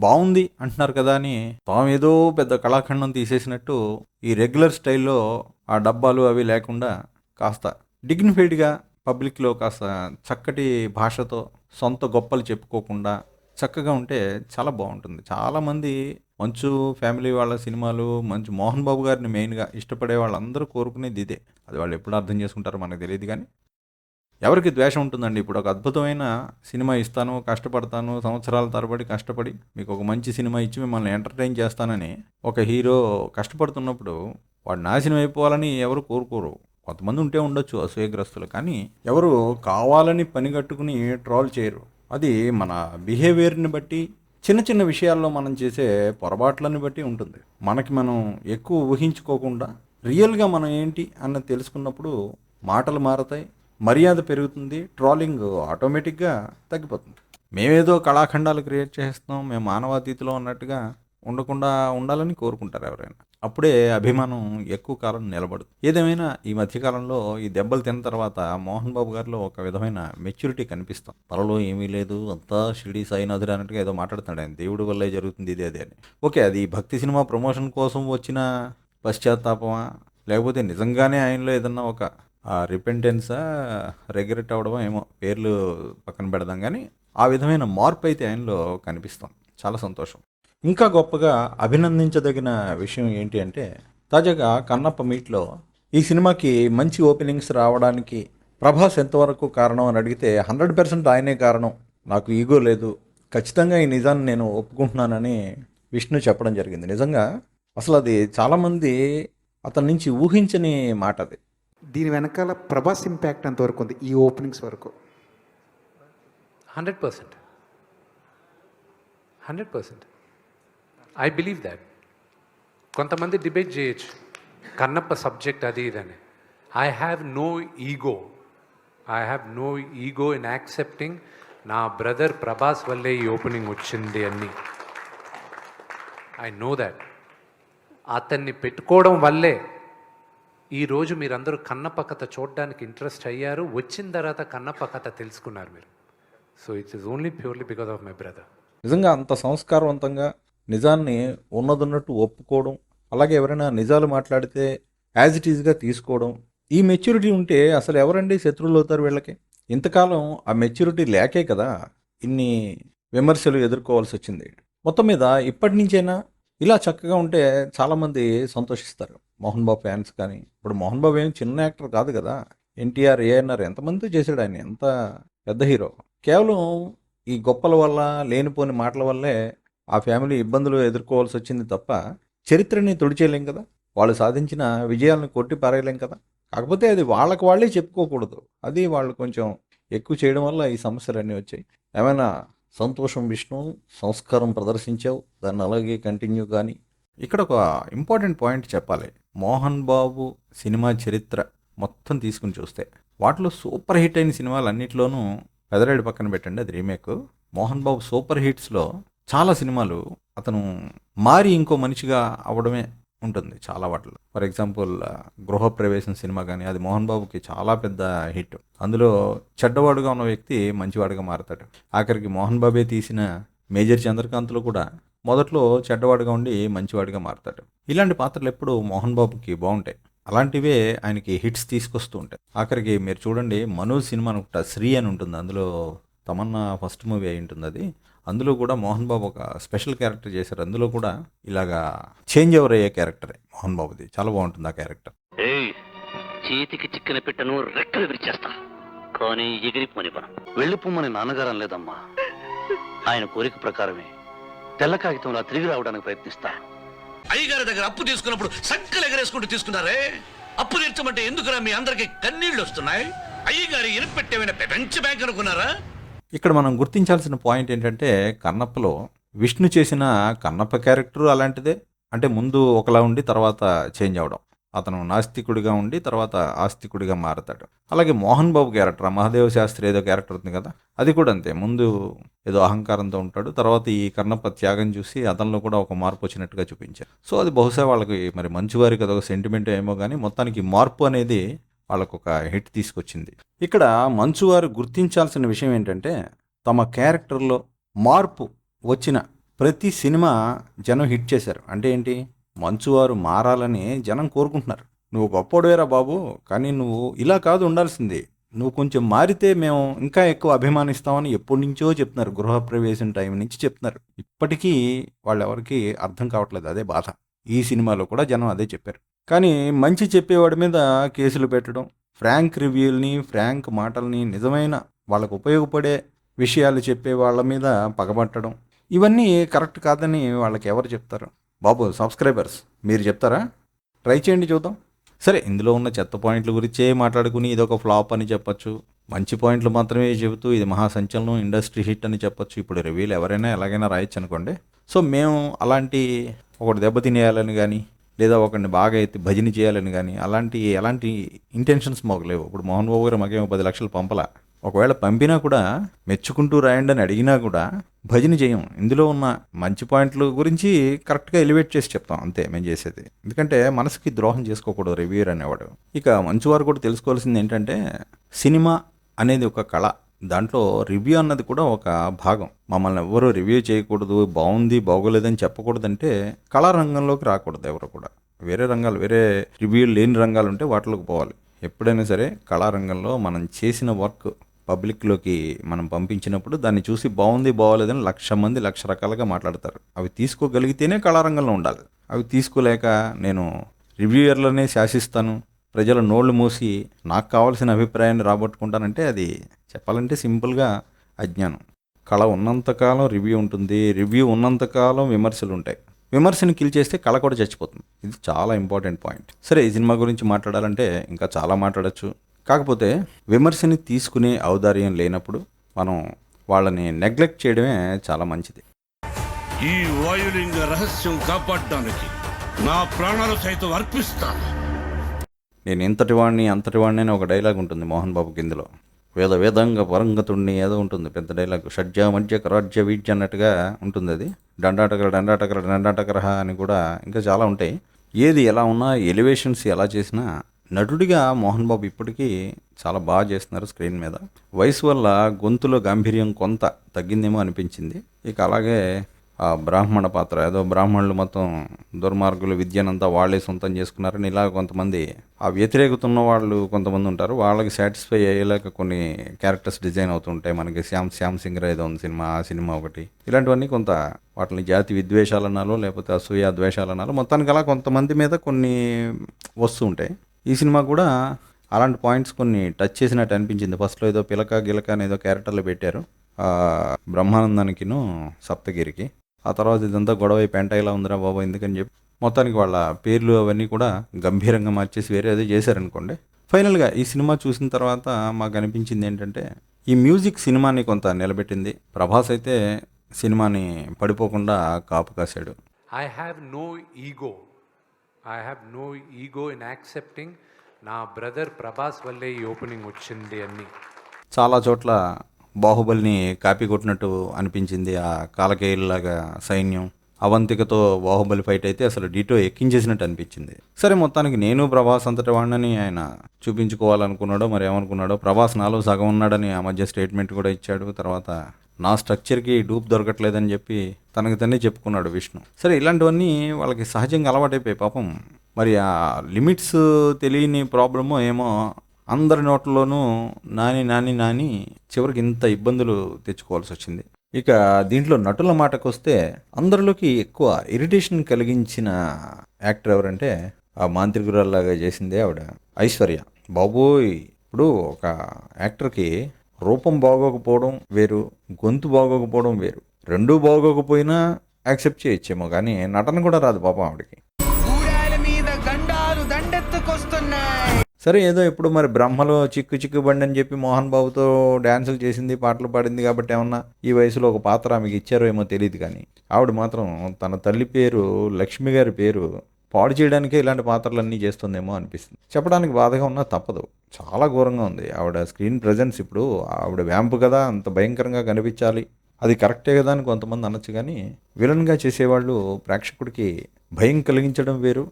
బాగుంది అంటున్నారు కదా అని తాము ఏదో పెద్ద కళాఖండం తీసేసినట్టు ఈ రెగ్యులర్ స్టైల్లో ఆ డబ్బాలు అవి లేకుండా కాస్త డిగ్నిఫైడ్గా పబ్లిక్లో కాస్త చక్కటి భాషతో సొంత గొప్పలు చెప్పుకోకుండా చక్కగా ఉంటే చాలా బాగుంటుంది. చాలామంది మంచు ఫ్యామిలీ వాళ్ళ సినిమాలు, మంచు మోహన్ బాబు గారిని మెయిన్గా ఇష్టపడే వాళ్ళందరూ కోరుకునేది ఇదే. అది వాళ్ళు ఎప్పుడు అర్థం చేసుకుంటారో మనకు తెలియదు, కానీ ఎవరికి ద్వేషం ఉంటుందండి? ఇప్పుడు ఒక అద్భుతమైన సినిమా ఇస్తాను, కష్టపడతాను, సంవత్సరాల తరబడి కష్టపడి మీకు ఒక మంచి సినిమా ఇచ్చి మిమ్మల్ని ఎంటర్టైన్ చేస్తానని ఒక హీరో కష్టపడుతున్నప్పుడు వాడు నాశనం అయిపోవాలని ఎవరు కోరుకోరు. కొంతమంది ఉంటే ఉండొచ్చు అసూయగ్రస్తులు, కానీ ఎవరు కావాలని పని కట్టుకుని ట్రోల్ చేయరు. అది మన బిహేవియర్ని బట్టి, చిన్న చిన్న విషయాల్లో మనం చేసే పొరపాట్లని బట్టి ఉంటుంది. మనకి మనం ఎక్కువ ఊహించుకోకుండా రియల్గా మనం ఏంటి అన్నది తెలుసుకున్నప్పుడు మాటలు మారతాయి, మర్యాద పెరుగుతుంది, ట్రోలింగ్ ఆటోమేటిక్గా తగ్గిపోతుంది. మేమేదో కళాఖండాలు క్రియేట్ చేస్తున్నాం, మేము మానవాతీతిలో ఉన్నట్టుగా ఉండకుండా ఉండాలని కోరుకుంటారు ఎవరైనా. అప్పుడే అభిమానం ఎక్కువ కాలం నిలబడుతుంది. ఏదేమైనా ఈ మధ్యకాలంలో ఈ దెబ్బలు తిన్న తర్వాత మోహన్ బాబు గారిలో ఒక విధమైన మెచ్యూరిటీ కనిపిస్తాం. త్వరలో ఏమీ లేదు, అంతా షిరిడి సాయినాథుడు అన్నట్టుగా ఏదో మాట్లాడుతున్నాడు ఆయన, దేవుడి వల్లే జరుగుతుంది ఇది అదే అని. ఓకే, అది భక్తి సినిమా ప్రమోషన్ కోసం వచ్చిన పశ్చాత్తాపమా, లేకపోతే నిజంగానే ఆయనలో ఏదన్నా ఒక రిపెంటెన్సా, రెగ్రెట్ అవ్వడమో ఏమో, పేర్లు పక్కన పెడదాం, కానీ ఆ విధమైన మార్పు అయితే ఆయనలో కనిపిస్తాం. చాలా సంతోషం. ఇంకా గొప్పగా అభినందించదగిన విషయం ఏంటి అంటే, తాజాగా కన్నప్ప మీట్లో ఈ సినిమాకి మంచి ఓపెనింగ్స్ రావడానికి ప్రభాస్ ఎంతవరకు కారణం అని అడిగితే 100% ఆయనే కారణం, నాకు ఈగో లేదు, ఖచ్చితంగా ఈ నిజాన్ని నేను ఒప్పుకుంటున్నానని విష్ణు చెప్పడం జరిగింది. నిజంగా అసలు అది చాలామంది అతని నుంచి ఊహించని మాట అది. దీని వెనకాల ప్రభాస్ ఇంపాక్ట్ అంతవరకు ఉంది ఈ ఓపెనింగ్స్ వరకు? 100%. 100%. I believe that. కొంతమంది డిబేట్ చేయొచ్చు కన్నప్ప సబ్జెక్ట్ అది ఇదని. I have no ego in accepting నా బ్రదర్ ప్రభాస్ వల్లే ఈ ఓపెనింగ్ వచ్చింది అని. I know that. అతన్ని పెట్టుకోవడం వల్లే ఈరోజు మీరందరూ కన్నప్ప కథ చూడడానికి ఇంట్రెస్ట్ అయ్యారు. వచ్చిన తర్వాత కన్నప్ప కథ తెలుసుకున్నారు మీరు. So it's is only purely because of my brother. నిజంగా అంత సంస్కారవంతంగా నిజాన్ని ఉన్నదన్నట్టు ఒప్పుకోవడం, అలాగే ఎవరైనా నిజాలు మాట్లాడితే యాజ్ ఇట్ ఈజ్గా తీసుకోవడం, ఈ మెచ్యూరిటీ ఉంటే అసలు ఎవరండి శత్రువులు అవుతారు వీళ్ళకి? ఇంతకాలం ఆ మెచ్యూరిటీ లేకే కదా ఇన్ని విమర్శలు ఎదుర్కోవాల్సి వచ్చింది. మొత్తం మీద ఇప్పటి నుంచైనా ఇలా చక్కగా ఉంటే చాలామంది సంతోషిస్తారు. మోహన్ బాబు ఫ్యాన్స్ కానీ, ఇప్పుడు మోహన్ బాబు ఏం చిన్న యాక్టర్ కాదు కదా, ఎన్టీఆర్, ఏఎన్ఆర్ ఎంతమందితో చేశాడు ఆయన, ఎంత పెద్ద హీరో. కేవలం ఈ గొప్పల వల్ల, లేనిపోని మాటల వల్లే ఆ ఫ్యామిలీ ఇబ్బందులు ఎదుర్కోవాల్సి వచ్చింది తప్ప చరిత్రని తుడిచేయలేం కదా, వాళ్ళు సాధించిన విజయాలను కొట్టి పారేయలేం కదా. కాకపోతే అది వాళ్ళకి వాళ్ళే చెప్పుకోకూడదు, అది వాళ్ళు కొంచెం ఎక్కువ చేయడం వల్ల ఈ సమస్యలన్నీ వచ్చాయి. ఏమైనా సంతోషం విష్ణు, సంస్కారం ప్రదర్శించావు, దాన్ని అలాగే కంటిన్యూ. కానీ ఇక్కడ ఒక ఇంపార్టెంట్ పాయింట్ చెప్పాలి. మోహన్ బాబు సినిమా చరిత్ర మొత్తం తీసుకుని చూస్తే వాటిలో సూపర్ హిట్ అయిన సినిమాలు అన్నింటిలోనూ పెదరాయుడు పక్కన పెట్టండి, అది రీమేక్. మోహన్ బాబు సూపర్ హిట్స్లో చాలా సినిమాలు అతను మారి ఇంకో మనిషిగా అవ్వడమే ఉంటుంది చాలా వాటిలో. ఫర్ ఎగ్జాంపుల్ గృహప్రవేశం సినిమా కానీ, అది మోహన్ బాబుకి చాలా పెద్ద హిట్. అందులో చెడ్డవాడుగా ఉన్న వ్యక్తి మంచివాడుగా మారతాడు. ఆఖరికి మోహన్ బాబే తీసిన మేజర్ చంద్రకాంత్లో కూడా మొదట్లో చెడ్డవాడుగా ఉండి మంచివాడిగా మారతాడు. ఇలాంటి పాత్రలు ఎప్పుడు మోహన్ బాబుకి బాగుంటాయి. అలాంటివే ఆయనకి హిట్స్ తీసుకొస్తూ ఉంటాయి. ఆఖరికి మీరు చూడండి, మనోజ్ సినిమా అనుకుంటా, శ్రీ అని ఉంటుంది, అందులో తమన్నా ఫస్ట్ మూవీ అయి ఉంటుంది అది. అందులో కూడా మోహన్ బాబు ఒక స్పెషల్ క్యారెక్టర్ చేశారు. అందులో కూడా ఇలాగా చేంజ్ ఓవర్ అయ్యే క్యారెక్టరే మోహన్ బాబుది. చాలా బాగుంటుంది ఆ క్యారెక్టర్. ఏయ్, చేతికి చిక్కిన పిట్టను రెక్కలు విరిచేస్తా, కానీ ఎగిరిపోనివ్వను. వెళ్ళిపోమని నాన్నగారు అనలేదమ్మా. ఆయన కోరిక ప్రకారమే తెల్ల కాగితంలా తిరిగి రావడానికి ప్రయత్నిస్తా. అయ్యగారి దగ్గర అప్పు తీసుకున్నప్పుడు సంకలు ఎగరేసుకుంటూ తీసుకున్నారే, అప్పు తీర్చమంటే ఎందుకురా మీ అందరికి కన్నీళ్లు వస్తున్నాయి? అయ్యగారి ఇరుపెట్టేమైనా ప్రపంచ బ్యాంక్ అనుకున్నారా? ఇక్కడ మనం గుర్తించాల్సిన పాయింట్ ఏంటంటే, కన్నప్పలో విష్ణు చేసిన కన్నప్ప క్యారెక్టర్ అలాంటిదే. అంటే ముందు ఒకలా ఉండి తర్వాత చేంజ్ అవడం, అతను నాస్తికుడిగా ఉండి తర్వాత ఆస్తికుడిగా మారతాడు. అలాగే మోహన్ బాబు క్యారెక్టర్, మహాదేవ శాస్త్రి ఏదో క్యారెక్టర్ ఉంది కదా, అది కూడా అంతే. ముందు ఏదో అహంకారంతో ఉంటాడు, తర్వాత ఈ కన్నప్ప త్యాగం చూసి అతనిలో కూడా ఒక మార్పు వచ్చినట్టుగా చూపించారు. సో అది బహుశా వాళ్ళకి మరి మంచివారికి అదొక సెంటిమెంట్ ఏమో కానీ, మొత్తానికి మార్పు అనేది వాళ్ళకు ఒక హిట్ తీసుకొచ్చింది. ఇక్కడ మంచువారు గుర్తించాల్సిన విషయం ఏంటంటే, తమ క్యారెక్టర్లో మార్పు వచ్చిన ప్రతి సినిమా జనం హిట్ చేశారు. అంటే ఏంటి, మంచువారు మారాలని జనం కోరుకుంటున్నారు. నువ్వు గొప్పోడువేరా బాబు, కానీ నువ్వు ఇలా కాదు ఉండాల్సింది, నువ్వు కొంచెం మారితే మేము ఇంకా ఎక్కువ అభిమానిస్తామని ఎప్పటి నుంచో చెప్తున్నారు. గృహప్రవేశం టైం నుంచి చెప్తున్నారు. ఇప్పటికీ వాళ్ళెవరికి అర్థం కావట్లేదు. అదే బాధ. ఈ సినిమాలో కూడా జనం అదే చెప్పారు. కానీ మంచి చెప్పేవాడి మీద కేసులు పెట్టడం, ఫ్రాంక్ రివ్యూల్ని, ఫ్రాంక్ మాటల్ని, నిజమైన వాళ్ళకు ఉపయోగపడే విషయాలు చెప్పే వాళ్ళ మీద పగబట్టడం, ఇవన్నీ కరెక్ట్ కాదని వాళ్ళకి ఎవరు చెప్తారు? బాబు సబ్స్క్రైబర్స్ మీరు చెప్తారా? ట్రై చేయండి చూద్దాం. సరే, ఇందులో ఉన్న చెత్త పాయింట్ల గురించే మాట్లాడుకుని ఇదొక ఫ్లాప్ అని చెప్పొచ్చు, మంచి పాయింట్లు మాత్రమే చెబుతూ ఇది మహాసంచలనం, ఇండస్ట్రీ హిట్ అని చెప్పొచ్చు. ఇప్పుడు రివ్యూలు ఎవరైనా ఎలాగైనా రాయొచ్చు అనుకోండి. సో మేము అలాంటి ఒకటి దెబ్బతినేయాలని కానీ, లేదా ఒకరిని బాగా ఎత్తి భజన చేయాలని కానీ ఎలాంటి ఇంటెన్షన్స్ మాకు లేవు. ఇప్పుడు మోహన్ బాబు గారు మాకేమో 10 లక్షలు పంపలా. ఒకవేళ పంపినా కూడా మెచ్చుకుంటూ రాయండి అని అడిగినా కూడా భజన చేయం. ఇందులో ఉన్న మంచి పాయింట్ల గురించి కరెక్ట్గా ఎలివేట్ చేసి చెప్తాం, అంతే మేము చేసేది. ఎందుకంటే మనసుకి ద్రోహం చేసుకోకూడదు రివ్యూయర్ అనేవాడు. ఇక మంచివారు కూడా తెలుసుకోవాల్సింది ఏంటంటే, సినిమా అనేది ఒక కళ, దాంట్లో రివ్యూ అన్నది కూడా ఒక భాగం. మమ్మల్ని ఎవరు రివ్యూ చేయకూడదు, బాగుంది బాగోలేదని చెప్పకూడదంటే కళారంగంలోకి రాకూడదు ఎవరు కూడా. వేరే రంగాలు, వేరే రివ్యూలు లేని రంగాలు ఉంటే వాటిలోకి పోవాలి. ఎప్పుడైనా సరే కళారంగంలో మనం చేసిన వర్క్ పబ్లిక్లోకి మనం పంపించినప్పుడు దాన్ని చూసి బాగుంది బాగోలేదని 1,00,000 మంది 1,00,000 రకాలుగా మాట్లాడతారు. అవి తీసుకోగలిగితేనే కళారంగంలో ఉండాలి. అవి తీసుకోలేక నేను రివ్యూయర్లనే శాసిస్తాను, ప్రజల నోళ్లు మూసి నాకు కావాల్సిన అభిప్రాయాన్ని రాబట్టుకుంటానంటే అది చెప్పాలంటే సింపుల్గా అజ్ఞానం. కళ ఉన్నంతకాలం రివ్యూ ఉంటుంది, రివ్యూ ఉన్నంతకాలం విమర్శలు ఉంటాయి. విమర్శని కిల్ చేస్తే కళ కూడా చచ్చిపోతుంది. ఇది చాలా ఇంపార్టెంట్ పాయింట్. సరే, ఈ సినిమా గురించి మాట్లాడాలంటే ఇంకా చాలా మాట్లాడచ్చు. కాకపోతే విమర్శని తీసుకునే ఔదార్యం లేనప్పుడు మనం వాళ్ళని నెగ్లెక్ట్ చేయడమే చాలా మంచిది. ఈ వాయులింగ రహస్యం కాపాడడానికి నా ప్రాణాలు సైతం అర్పిస్తాను. నేను ఇంతటి వాడిని అంతటి వాడిని అని ఒక డైలాగ్ ఉంటుంది మోహన్ బాబుకి. ఇందులో వేదంగా పరంగతుడిని ఏదో ఉంటుంది పెద్ద డైలాగ్, షడ్జ మధ్య కరాజ్య వీడ్య అన్నట్టుగా ఉంటుంది. అది డండాటకర అని కూడా ఇంకా చాలా ఉంటాయి. ఏది ఎలా ఉన్నా, ఎలివేషన్స్ ఎలా చేసినా, నటుడిగా మోహన్ బాబు ఇప్పటికీ చాలా బాగా చేస్తున్నారు స్క్రీన్ మీద. వయసు వల్ల గొంతులో గాంభీర్యం కొంత తగ్గిందేమో అనిపించింది. ఇక అలాగే ఆ బ్రాహ్మణ పాత్ర, ఏదో బ్రాహ్మణులు మొత్తం దుర్మార్గులు, విద్యనంతా వాళ్ళే సొంతం చేసుకున్నారని ఇలా కొంతమంది ఆ వ్యతిరేకత ఉన్న వాళ్ళు కొంతమంది ఉంటారు. వాళ్ళకి సాటిస్ఫై అయ్యేలాగా కొన్ని క్యారెక్టర్స్ డిజైన్ అవుతుంటాయి. మనకి శ్యామ్ సింగ్ ఏదో ఉంది సినిమా, ఆ సినిమా ఒకటి. ఇలాంటివన్నీ కొంత వాటిని జాతి విద్వేషాలనాలో లేకపోతే అసూయ ద్వేషాలనాలో మొత్తానికి అలా కొంతమంది మీద కొన్ని వస్తూ ఉంటాయి. ఈ సినిమా కూడా అలాంటి పాయింట్స్ కొన్ని టచ్ చేసినట్టు అనిపించింది. ఫస్ట్లో ఏదో పిలక గిలక అని ఏదో క్యారెక్టర్లు పెట్టారు బ్రహ్మానందానికిను సప్తగిరికి. ఆ తర్వాత ఇదంతా గొడవ పెంట ఇలా ఉందిరా బాబు ఎందుకని చెప్పి మొత్తానికి వాళ్ళ పేర్లు అవన్నీ కూడా గంభీరంగా మార్చేసి వేరే అదే చేశారనుకోండి. ఫైనల్గా ఈ సినిమా చూసిన తర్వాత మాకు అనిపించింది ఏంటంటే, ఈ మ్యూజిక్ సినిమాని కొంత నిలబెట్టింది. ప్రభాస్ అయితే సినిమాని పడిపోకుండా కాపు కాశాడు. I have no ego in accepting నా బ్రదర్ ప్రభాస్ వల్లే ఈ ఓపెనింగ్ వచ్చింది అని. చాలా చోట్ల బాహుబలిని కాపీ కొట్టినట్టు అనిపించింది. ఆ కాలకేయుల్లాగా సైన్యం అవంతికతో బాహుబలి ఫైట్ అయితే అసలు డీటో ఎక్కించేసినట్టు అనిపించింది. సరే, మొత్తానికి నేను ప్రభాస్ అంతటి వాడినని ఆయన చూపించుకోవాలనుకున్నాడో మరి ఏమనుకున్నాడో. ప్రభాస్ నాలో సగం ఉన్నాడని ఆ మధ్య స్టేట్మెంట్ కూడా ఇచ్చాడు. తర్వాత నా స్ట్రక్చర్కి డూప్ దొరకట్లేదని చెప్పి తనకు తనే చెప్పుకున్నాడు విష్ణు. సరే, ఇలాంటివన్నీ వాళ్ళకి సహజంగా అలవాటైపోయాయి పాపం. మరి ఆ లిమిట్స్ తెలియని ప్రాబ్లమో ఏమో అందరి నోట్లోనూ నాని నాని నాని చివరికి ఇంత ఇబ్బందులు తెచ్చుకోవాల్సి వచ్చింది. ఇక దీంట్లో నటుల మాటకు వస్తే అందరిలోకి ఎక్కువ ఇరిటేషన్ కలిగించిన యాక్టర్ ఎవరంటే ఆ మాంత్రికురాల్లాగా చేసిందే ఆవిడ ఐశ్వర్య. బాబోయ్, ఇప్పుడు ఒక యాక్టర్కి రూపం బాగోకపోవడం వేరు, గొంతు బాగోకపోవడం వేరు. రెండూ బాగోకపోయినా యాక్సెప్ట్ చేయొచ్చేమో, కానీ నటన కూడా రాదు పాపం ఆవిడకి. సరే, ఏదో ఇప్పుడు మరి బ్రహ్మలో చిక్కు చిక్కు బండి అని చెప్పి మోహన్ బాబుతో డ్యాన్సులు చేసింది, పాటలు పాడింది కాబట్టి ఏమన్నా ఈ వయసులో ఒక పాత్ర ఆమెకి ఇచ్చారో ఏమో తెలియదు. కానీ ఆవిడ మాత్రం తన తల్లి పేరు లక్ష్మి గారి పేరు పాడు చేయడానికే ఇలాంటి పాత్రలన్నీ చేస్తుందేమో అనిపిస్తుంది. చెప్పడానికి బాధగా ఉన్నా తప్పదు. చాలా ఘోరంగా ఉంది ఆవిడ స్క్రీన్ ప్రజెన్స్. ఇప్పుడు ఆవిడ వ్యాంపు కదా, అంత భయంకరంగా కనిపించాలి, అది కరెక్టే కదా అని కొంతమంది అనొచ్చు. కానీ విలన్గా చేసేవాళ్ళు ప్రేక్షకుడికి భయం కలిగించడం వేరు,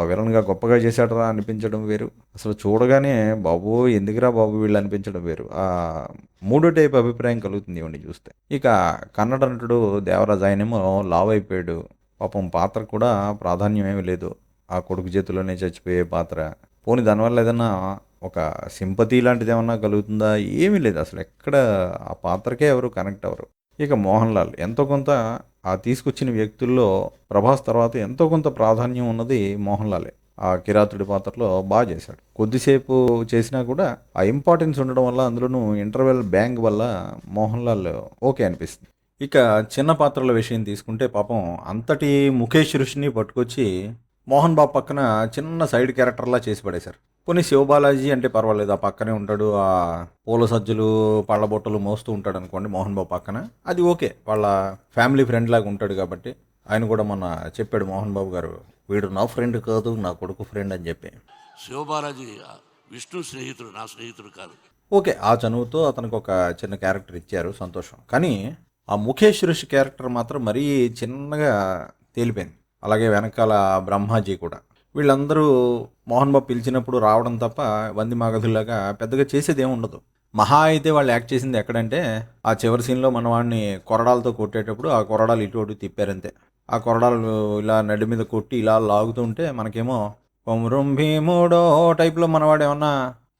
విలన్గా గొప్పగా చేశాడరా అనిపించడం వేరు, అసలు చూడగానే బాబు ఎందుకురా బాబు వీళ్ళు అనిపించడం వేరు. ఆ మూడో టైప్ అభిప్రాయం కలుగుతుంది ఇవన్నీ చూస్తే. ఇక కన్నడ నటుడు దేవరాజ్, ఆయనేమో లావ్ అయిపోయాడు పాపం. పాత్ర కూడా ప్రాధాన్యం ఏమీ లేదు, ఆ కొడుకు చేతిలోనే చచ్చిపోయే పాత్ర. పోనీ దానివల్ల ఏదన్నా ఒక సింపతి లాంటిది ఏమన్నా కలుగుతుందా? ఏమీ లేదు అసలు. ఎక్కడ ఆ పాత్రకే ఎవరు కనెక్ట్ అవ్వరు. ఇక మోహన్ లాల్ ఎంతో కొంత ఆ తీసుకొచ్చిన వ్యక్తుల్లో ప్రభాస్ తర్వాత ఎంతో కొంత ప్రాధాన్యం ఉన్నది మోహన్ లాలే. ఆ కిరాతుడి పాత్రలో బాగా చేశాడు. కొద్దిసేపు చేసినా కూడా ఆ ఇంపార్టెన్స్ ఉండడం వల్ల, అందులోనూ ఇంటర్వెల్ బ్యాంగ్ వల్ల మోహన్ లాల్ ఓకే అనిపిస్తుంది. ఇక చిన్న పాత్రల విషయం తీసుకుంటే పాపం అంతటి ముఖేష్ ఋషిని పట్టుకొచ్చి మోహన్ బాబు పక్కన చిన్న సైడ్ క్యారెక్టర్లా చేసి పడేశారు. కొన్ని శివబాలాజీ అంటే పర్వాలేదు, ఆ పక్కనే ఉంటాడు, ఆ పూల సజ్జలు పళ్ళ బొట్టలు మోస్తూ ఉంటాడు అనుకోండి మోహన్ బాబు పక్కన, అది ఓకే, వాళ్ళ ఫ్యామిలీ ఫ్రెండ్ లాగా ఉంటాడు కాబట్టి. ఆయన కూడా మొన్న చెప్పాడు మోహన్ బాబు గారు, వీడు నా ఫ్రెండ్ కాదు నా కొడుకు ఫ్రెండ్ అని చెప్పి. శివబాలాజీ విష్ణు స్నేహితుడు, నా స్నేహితుడు కాదు. ఓకే, ఆ చనువుతో అతనికి ఒక చిన్న క్యారెక్టర్ ఇచ్చారు, సంతోషం. కానీ ఆ ముఖేష్ ఋషి క్యారెక్టర్ మాత్రం మరీ చిన్నగా తేలిపోయింది. అలాగే వెనకాల బ్రహ్మాజీ కూడా. వీళ్ళందరూ మోహన్ బాబు పిలిచినప్పుడు రావడం తప్ప వంది మాగధుల్లాగా పెద్దగా చేసేది ఏమి ఉండదు. మహా అయితే వాళ్ళు యాక్ట్ చేసింది ఎక్కడంటే ఆ చివరి సీన్లో మన వాడిని కొరడాలతో కొట్టేటప్పుడు ఆ కొరడాలు ఇటు అటు తిప్పారంతే. ఆ కొరడాలు ఇలా నడి మీద కొట్టి ఇలా లాగుతుంటే మనకేమో కొమరం భీముడో టైప్లో మనవాడు ఏమన్నా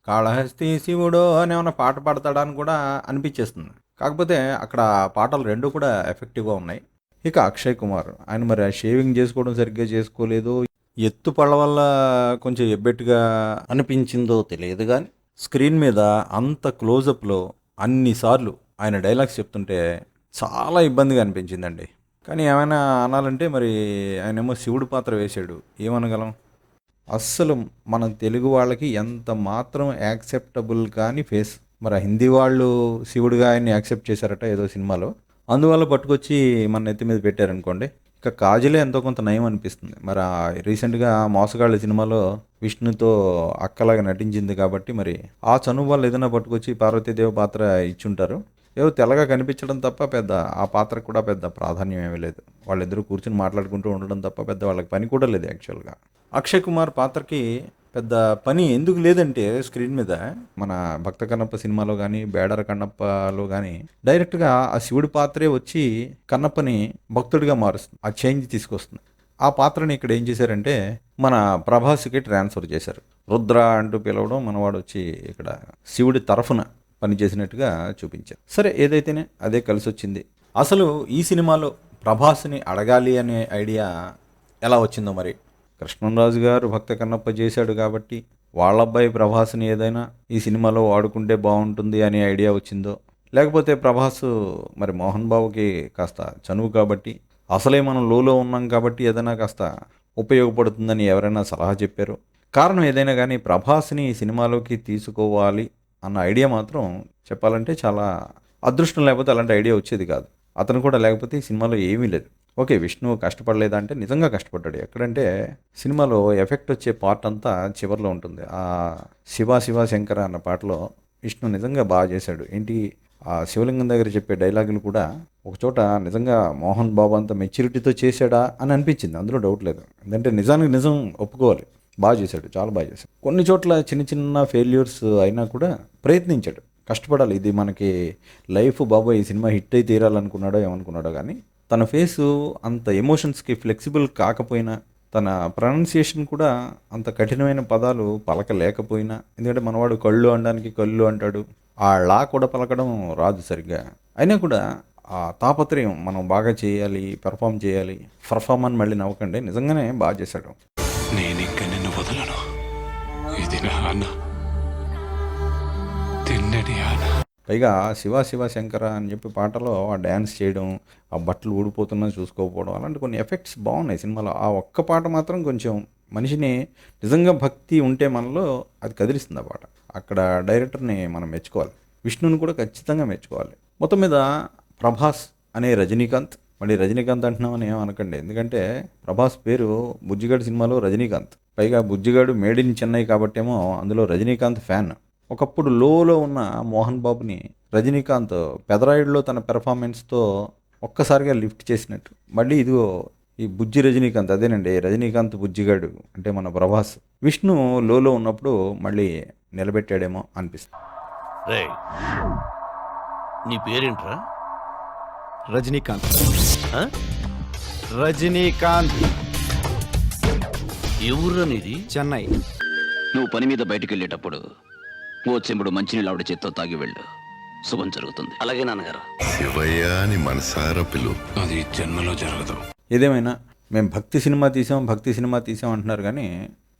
కాళహస్తి శివుడో అని ఏమన్నా పాట పాడతాడా అని కూడా అనిపించేస్తుంది. కాకపోతే అక్కడ పాటలు రెండు కూడా ఎఫెక్టివ్గా ఉన్నాయి. ఇక అక్షయ్ కుమార్, ఆయన మరి ఆ షేవింగ్ చేసుకోవడం సరిగ్గా చేసుకోలేదు, ఎత్తు పళ్ళ వల్ల కొంచెం ఎబ్బెట్టుగా అనిపించిందో తెలియదు. కానీ స్క్రీన్ మీద అంత క్లోజప్లో అన్నిసార్లు ఆయన డైలాగ్స్ చెప్తుంటే చాలా ఇబ్బందిగా అనిపించిందండి. కానీ ఏమైనా అనాలంటే మరి ఆయనేమో శివుడు పాత్ర వేశాడు, ఏమనగలం? అస్సలు మన తెలుగు వాళ్ళకి ఎంత మాత్రం యాక్సెప్టబుల్ కానీ ఫేస్. మరి హిందీ వాళ్ళు శివుడిగా ఆయన్ని యాక్సెప్ట్ చేశారట ఏదో సినిమాలో, అందువల్ల పట్టుకొచ్చి మన నెత్తి మీద పెట్టారనుకోండి. ఇక కాజలే ఎంతో కొంత నయం అనిపిస్తుంది. మరి రీసెంట్గా మోసగాళ్ళ సినిమాలో విష్ణుతో అక్కలాగా నటించింది కాబట్టి మరి ఆ చనువు వాళ్ళు ఏదైనా పట్టుకొచ్చి పార్వతీదేవి పాత్ర ఇచ్చుంటారు. ఏదో తెల్లగా కనిపించడం తప్ప పెద్ద ఆ పాత్రకు కూడా పెద్ద ప్రాధాన్యం ఏమీ లేదు. వాళ్ళిద్దరూ కూర్చుని మాట్లాడుకుంటూ ఉండడం తప్ప పెద్ద వాళ్ళకి పని కూడా లేదు యాక్చువల్గా. అక్షయ్ కుమార్ పాత్రకి పెద్ద పని ఎందుకు లేదంటే స్క్రీన్ మీద మన భక్త కన్నప్ప సినిమాలో కానీ బేడర కన్నప్పలో కానీ డైరెక్ట్గా ఆ శివుడి పాత్రే వచ్చి కన్నప్పని భక్తుడిగా మారుస్తుంది, ఆ చేంజ్ తీసుకొస్తుంది. ఆ పాత్రని ఇక్కడ ఏం చేశారంటే మన ప్రభాస్కి ట్రాన్స్ఫర్ చేశారు. రుద్ర అంటూ పిలవడం, మనవాడు వచ్చి ఇక్కడ శివుడి తరఫున పనిచేసినట్టుగా చూపించారు. సరే, ఏదైతేనే అదే కలిసి వచ్చింది. అసలు ఈ సినిమాలో ప్రభాస్ని అడగాలి అనే ఐడియా ఎలా వచ్చిందో మరి. కృష్ణంరాజు గారు భక్త కన్నప్ప చేశాడు కాబట్టి వాళ్ళ అబ్బాయి ప్రభాస్ని ఏదైనా ఈ సినిమాలో వాడుకుంటే బాగుంటుంది అనే ఐడియా వచ్చిందో, లేకపోతే ప్రభాస్ మరి మోహన్ బాబుకి కాస్త చనువు కాబట్టి, అసలే మనం లోలో ఉన్నాం కాబట్టి ఏదైనా కాస్త ఉపయోగపడుతుందని ఎవరైనా సలహా చెప్పారు. కారణం ఏదైనా కానీ ప్రభాస్ని ఈ సినిమాలోకి తీసుకోవాలి అన్న ఐడియా మాత్రం చెప్పాలంటే చాలా అదృష్టం, లేకపోతే అలాంటి ఐడియా వచ్చేది కాదు. అతను కూడా లేకపోతే ఈ సినిమాలో ఏమీ లేదు. ఓకే, విష్ణు కష్టపడలేదంటే నిజంగా కష్టపడ్డాడు. ఎక్కడంటే సినిమాలో ఎఫెక్ట్ వచ్చే పార్ట్ అంతా చివరిలో ఉంటుంది. ఆ శివ శివ శంకర అన్న పాటలో విష్ణు నిజంగా బాగా చేశాడు. ఏంటి ఆ శివలింగం దగ్గర చెప్పే డైలాగులు కూడా ఒకచోట నిజంగా మోహన్ బాబు అంత మెచ్యూరిటీతో చేశాడా అని అనిపించింది, అందులో డౌట్ లేదు. ఎందుకంటే నిజానికి నిజం ఒప్పుకోవాలి, బాగా చేశాడు, చాలా బాగా చేశాడు. కొన్ని చోట్ల చిన్న చిన్న ఫెయిల్యూర్స్ అయినా కూడా ప్రయత్నించాడు. కష్టపడాలి. ఇది మనకి లైఫ్ బాబోయ్ ఈ సినిమా హిట్ అయి తీరాలనుకున్నాడో ఏమనుకున్నాడో కానీ తన ఫేసు అంత ఎమోషన్స్కి ఫ్లెక్సిబుల్ కాకపోయినా, తన ప్రొనౌన్సియేషన్ కూడా అంత కఠినమైన పదాలు పలకలేకపోయినా, ఎందుకంటే మనవాడు కళ్ళు అనడానికి కళ్ళు అంటాడు, ఆ లా కూడా పలకడం రాదు సరిగ్గా. అయినా కూడా ఆ తాపత్రయం మనం బాగా చేయాలి, పెర్ఫామ్ చేయాలి, పర్ఫామ్ అని మళ్ళీ నవ్వకండి, నిజంగానే బాగా చేశాడు. నేనింక నిన్ను వదలను. ఇది నా ఆన, తిన్నడి ఆన. పైగా శివ శివ శంకర అని చెప్పి పాటలో ఆ డ్యాన్స్ చేయడం, ఆ బట్టలు ఊడిపోతున్నా చూసుకోకపోవడం, అలాంటి కొన్ని ఎఫెక్ట్స్ బాగున్నాయి సినిమాలో. ఆ ఒక్క పాట మాత్రం కొంచెం మనిషిని, నిజంగా భక్తి ఉంటే మనలో అది కదిలిస్తుంది ఆ పాట. అక్కడ డైరెక్టర్ని మనం మెచ్చుకోవాలి, విష్ణుని కూడా ఖచ్చితంగా మెచ్చుకోవాలి. మొత్తం మీద ప్రభాస్ అనే రజనీకాంత్, మళ్ళీ రజనీకాంత్ అంటున్నామని ఏమనకండి, ఎందుకంటే ప్రభాస్ పేరు బుజ్జిగాడు సినిమాలో రజనీకాంత్, పైగా బుజ్జిగాడు మేడ్ ఇన్ చెన్నై కాబట్టేమో అందులో రజనీకాంత్ ఫ్యాన్. ఒకప్పుడు లోలో ఉన్న మోహన్ బాబుని రజనీకాంత్ పెదరాయుడులో తన పెర్ఫార్మెన్స్తో ఒక్కసారిగా లిఫ్ట్ చేసినట్టు మళ్ళీ ఇదిగో ఈ బుజ్జి రజనీకాంత్, అదేనండి రజనీకాంత్ బుజ్జిగాడు అంటే మన ప్రభాస్, విష్ణు లోలో ఉన్నప్పుడు మళ్ళీ నిలబెట్టాడేమో అనిపిస్తుంది. రే, నీ పేరేంట్రా? రజనీకాంత్. ఆ? రజనీకాంత్. ఏ ఊర్రా నీది? చెన్నై. నువ్వు పని మీద బయటికి వెళ్ళేటప్పుడు ఓ చెంబుడు మంచినీళ్ళు ఆవిడ చేత్తో తాగి వెళ్ళు, శుభం జరుగుతుంది. అలాగే నాన్నగారు. శివయ్య అని మనసారా పిలు. అది జన్మలో జరగదు. ఏదేమైనా మేము భక్తి సినిమా తీసాం అంటున్నారు కానీ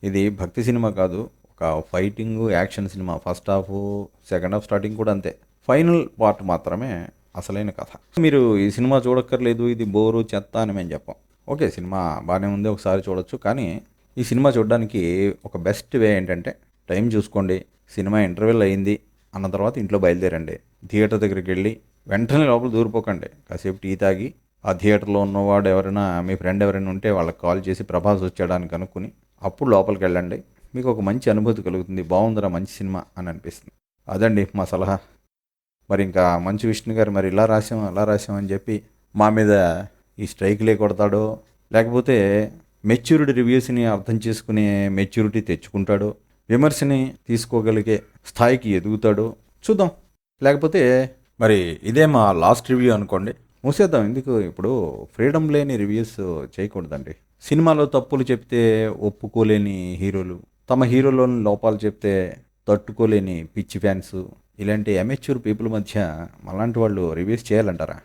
ఇది భక్తి సినిమా కాదు, ఒక fighting action cinema. First half, second half, starting కూడా అంతే. ఫైనల్ పార్ట్ మాత్రమే అసలైన కథ. మీరు ఈ సినిమా చూడక్కర్లేదు, ఇది బోరు చెత్త అని మేము చెప్పాం. ఓకే, సినిమా బాగానే ఉంది, ఒకసారి చూడొచ్చు. కానీ ఈ సినిమా చూడడానికి ఒక బెస్ట్ వే ఏంటంటే టైం చూసుకోండి, సినిమా ఇంటర్వెల్ అయింది అన్న తర్వాత ఇంట్లో బయలుదేరండి. థియేటర్ దగ్గరికి వెళ్ళి వెంటనే లోపల దూరిపోకండి, కాసేపు టీ తాగి ఆ థియేటర్లో ఉన్నవాడు ఎవరైనా, మీ ఫ్రెండ్ ఎవరైనా ఉంటే వాళ్ళకి కాల్ చేసి ప్రభాస్ వచ్చాడని కనుక్కుని అప్పుడు లోపలికి వెళ్ళండి. మీకు ఒక మంచి అనుభూతి కలుగుతుంది, బాగుందిరా మంచి సినిమా అని అనిపిస్తుంది. అదండి మా సలహా. మరి ఇంకా మంచు విష్ణు గారు మరి ఇలా రాసాం అలా రాసాం అని చెప్పి మా మీద ఈ స్ట్రైక్లే కొడతాడో, లేకపోతే మెచ్యూరిటీ రివ్యూస్ని అర్థం చేసుకునే మెచ్యూరిటీ తెచ్చుకుంటాడో, విమర్శని తీసుకోగలిగే స్థాయికి ఎదుగుతాడో చూద్దాం. లేకపోతే మరి ఇదే మా లాస్ట్ రివ్యూ అనుకోండి, మూసేద్దాం. ఎందుకు ఇప్పుడు ఫ్రీడమ్ లేని రివ్యూస్ చేయకూడదండి. సినిమాలో తప్పులు చెప్తే ఒప్పుకోలేని హీరోలు, తమ హీరోలోని లోపాలు చెప్తే తట్టుకోలేని పిచ్చి ఫ్యాన్స్, ఇలాంటి అమెచ్యూర్ పీపుల్ మధ్య అలాంటి వాళ్ళు రివ్యూస్ చేయాలంటారా?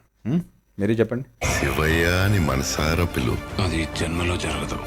మీరే చెప్పండి. శివయ్య అని మనసారా పిలు. అది జన్మలో జరగదు.